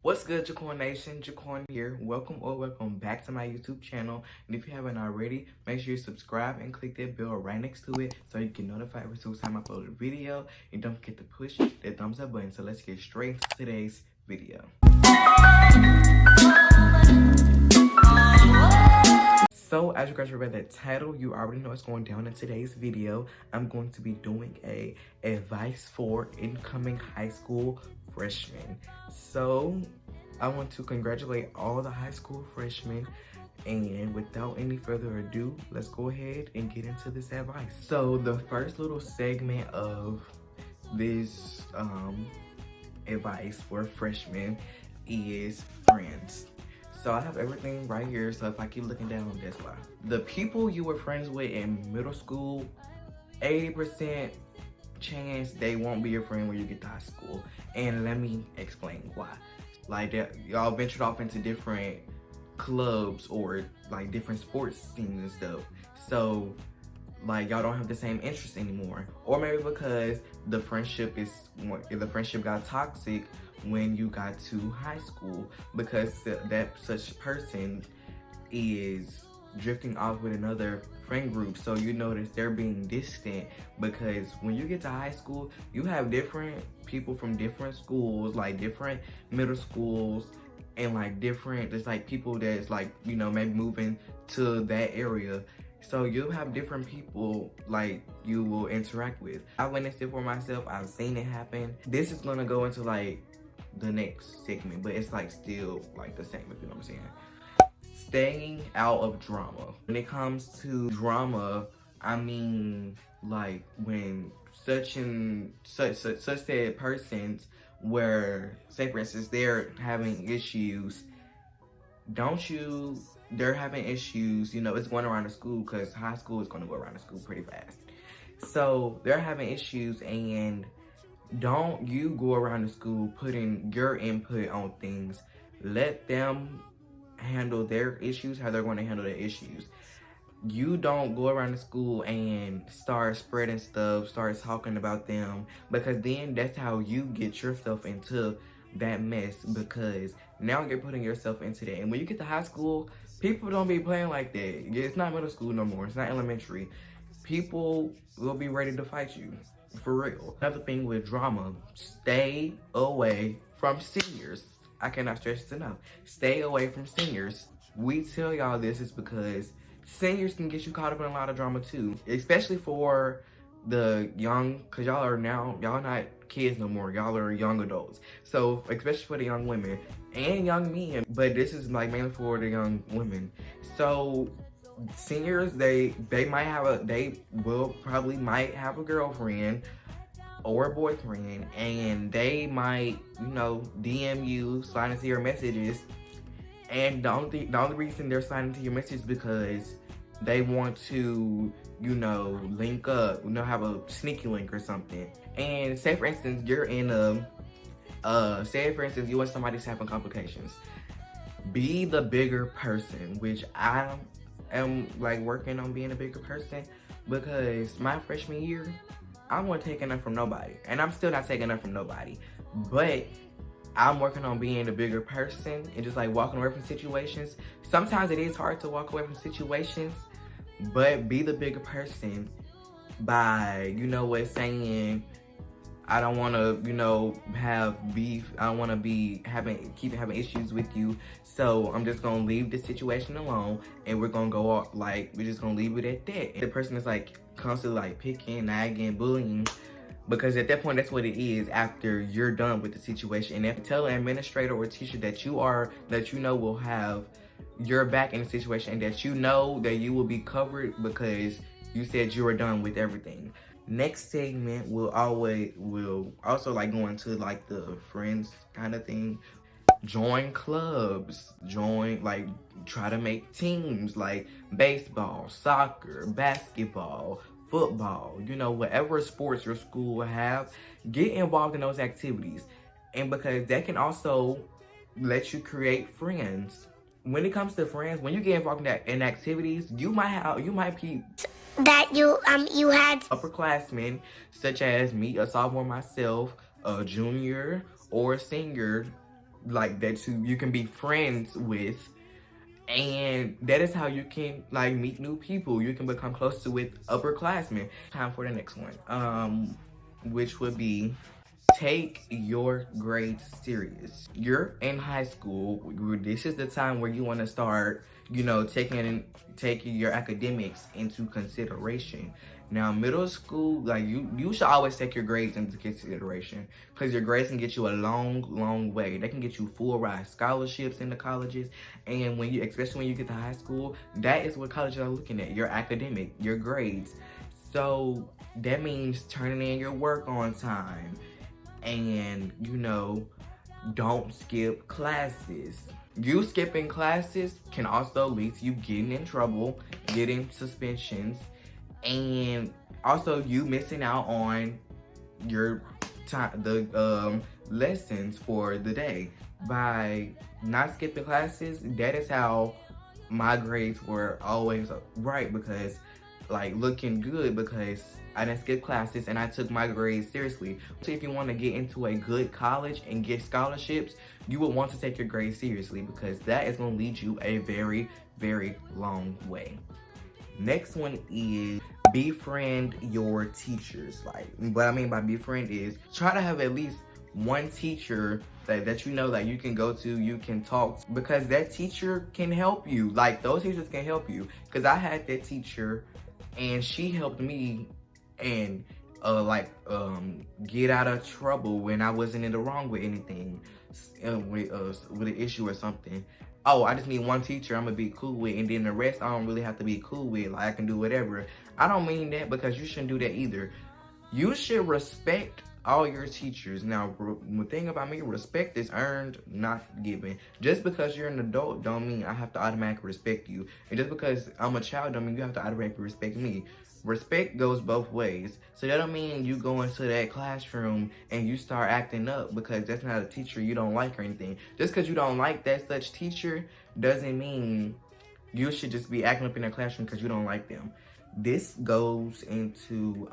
What's good, Jaquan Nation? Jaquan here. Welcome back to my YouTube channel. And if you haven't already, make sure you subscribe and click that bell right next to it so you get notified every single time I upload a video. And don't forget to push that thumbs up button. So let's get straight into today's video. So as you guys read that title, you already know what's going down in today's video. I'm going to be doing a advice for incoming high school freshmen. So I want to congratulate all the high school freshmen, and without any further ado, let's go ahead and get into this advice. So the first little segment of this advice for freshmen is friends. So I have everything right here, so if I keep looking down, that's why. The people you were friends with in middle school, 80% chance they won't be your friend when you get to high school. And let me explain why. Like, y'all ventured off into different clubs or like different sports teams and stuff. So like y'all don't have the same interest anymore. Or maybe because the friendship got toxic when you got to high school, because that such person is drifting off with another friend group, so you notice they're being distant. Because when you get to high school, you have different people from different schools, like different middle schools, and like different, there's like people that's like, you know, maybe moving to that area. So you'll have different people like you will interact with. I witnessed it for myself. I've seen it happen. This is gonna go into like the next segment, but it's like still like the same, if you know what I'm saying. Staying out of drama. When it comes to drama, I mean like when such said persons where, say for instance, they're having issues, they're having issues, you know, it's going around the school, because high school is going to go around the school pretty fast. So they're having issues, and don't you go around the school putting your input on things. Let them handle their issues how they're going to handle their issues. You don't go around the school and start spreading stuff, start talking about them, because then that's how you get yourself into that mess, because now you're putting yourself into that. And when you get to high school, people don't be playing like that. It's not middle school no more. It's not elementary. People will be ready to fight you, for real. Another thing with drama, stay away from seniors. I cannot stress this enough. Stay away from seniors. We tell y'all this is because seniors can get you caught up in a lot of drama too, especially for the young, because y'all not kids no more, y'all are young adults. So especially for the young women and young men, but this is like mainly for the young women. So seniors, they might have a girlfriend or a boyfriend, and they might, you know, DM you, slide into your messages. And the only reason they're sliding into your messages is because they want to, you know, link up, you know, have a sneaky link or something. And say for instance, you're in say for instance, you and somebody's having complications. Be the bigger person, which I am like working on being a bigger person, because my freshman year, I wasn't taking up from nobody, and I'm still not taking up from nobody, but I'm working on being a bigger person and just like walking away from situations. Sometimes it is hard to walk away from situations, but be the bigger person by, you know what, saying, I don't want to, you know, have beef. I don't want to keep having issues with you. So I'm just going to leave this situation alone, and we're going to go off, like, we're just going to leave it at that. And the person is like constantly like picking, nagging, bullying, because at that point, that's what it is after you're done with the situation. And if you tell an administrator or teacher that you know will have your back in the situation, and that you know that you will be covered because you said you were done with everything. Next segment will also like go into like the friends kind of thing. Join clubs, try to make teams like baseball, soccer, basketball, football, you know, whatever sports your school will have, get involved in those activities. And because that can also let you create friends. When it comes to friends, when you get involved in activities, you might be that you had upperclassmen, such as me, a sophomore myself, a junior or a senior, like that you can be friends with. And that is how you can like meet new people. You can become closer with upperclassmen. Time for the next one, which would be take your grades serious. You're in high school. This is the time where you want to start, you know, taking your academics into consideration. Now, middle school, like you should always take your grades into consideration because your grades can get you a long way. They can get you full ride scholarships into colleges, and especially when you get to high school, that is what colleges are looking at: your academic, your grades. So that means turning in your work on time, and you know, don't skip classes. You skipping classes can also lead to you getting in trouble, getting suspensions, and also you missing out on your time, the lessons for the day. By not skipping classes, that is how my grades were always right, because like looking good, because I didn't skip classes and I took my grades seriously. So if you want to get into a good college and get scholarships, you will want to take your grades seriously, because that is going to lead you a very long way. Next one is befriend your teachers. Like, what I mean by befriend is try to have at least one teacher that you know that you can go to, you can talk to, because that teacher can help you. Like, those teachers can help you, because I had that teacher and she helped me and get out of trouble when I wasn't in the wrong with anything, with an issue or something. Oh, I just need one teacher I'm gonna be cool with, and then the rest I don't really have to be cool with. Like, I can do whatever. I don't mean that, because you shouldn't do that either. You should respect all your teachers. Now, the thing about me, respect is earned, not given. Just because you're an adult don't mean I have to automatically respect you. And just because I'm a child don't mean you have to automatically respect me. Respect goes both ways. So that don't mean you go into that classroom and you start acting up because that's not a teacher you don't like or anything. Just because you don't like that such teacher doesn't mean you should just be acting up in the classroom because you don't like them. This goes into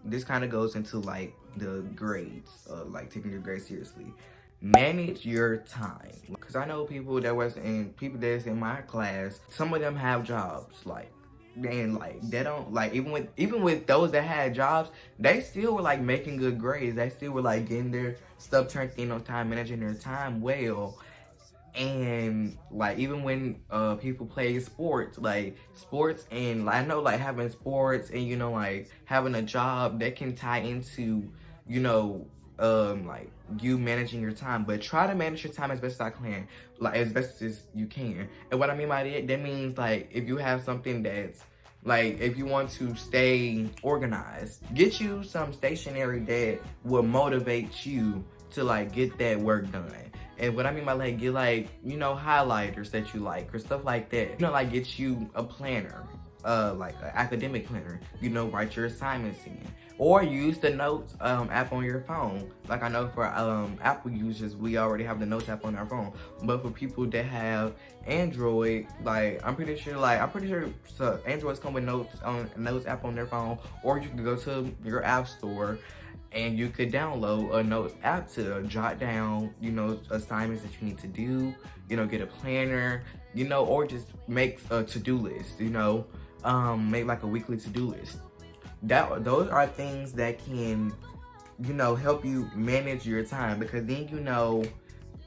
this kind of goes into like the grades, like taking your grades seriously. Manage your time, because I know people that's in my class. Some of them have jobs, like, and like they don't, like, even with those that had jobs, they still were like making good grades. They still were like getting their stuff turned in on time, managing their time well. And like, even when people play sports, and like, I know like having sports and, you know, like having a job that can tie into, you know, like you managing your time. But try to manage your time as best as I can, like as best as you can. And what I mean by that means, like, if you have something that's like, if you want to stay organized, get you some stationery that will motivate you to like get that work done. And what I mean by like, get like, you know, highlighters that you like or stuff like that. You know, like get you a planner, like an academic planner, you know, write your assignments in. Or use the notes app on your phone. Like, I know for Apple users, we already have the notes app on our phone. But for people that have Android, like, I'm pretty sure so Androids come with notes app on their phone. Or you can go to your app store and you could download a notes app to jot down, you know, assignments that you need to do, you know, get a planner, you know, or just make a to-do list, you know, make like a weekly to-do list. Those are things that can, you know, help you manage your time, because then, you know,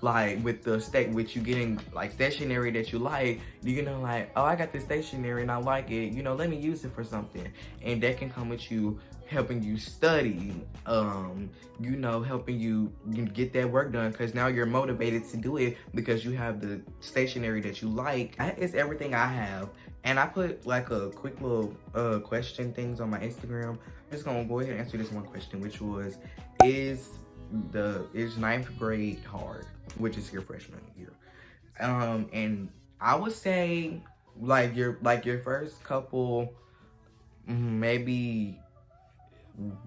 like with you getting like stationery that you like, you know, like, oh, I got this stationery and I like it, you know, let me use it for something. And that can come with you helping you study, you know, helping you get that work done, because now you're motivated to do it because you have the stationery that you like. That is everything I have. And I put like a quick little question things on my Instagram. I'm just gonna go ahead and answer this one question, which was, is ninth grade hard, which is your freshman year? And I would say like your first couple, maybe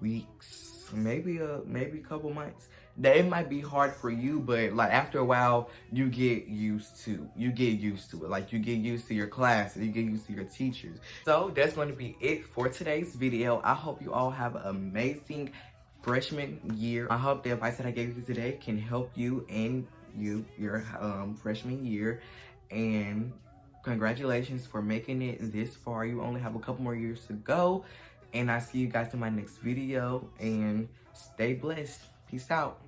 weeks, maybe a couple months, that it might be hard for you, but like after a while you get used to it. Like, you get used to your classes, you get used to your teachers. So that's going to be it for today's video. I hope you all have an amazing freshman year. I hope the advice that I gave you today can help you in your freshman year, and congratulations for making it this far. You only have a couple more years to go, and I see you guys in my next video, and stay blessed. Peace out.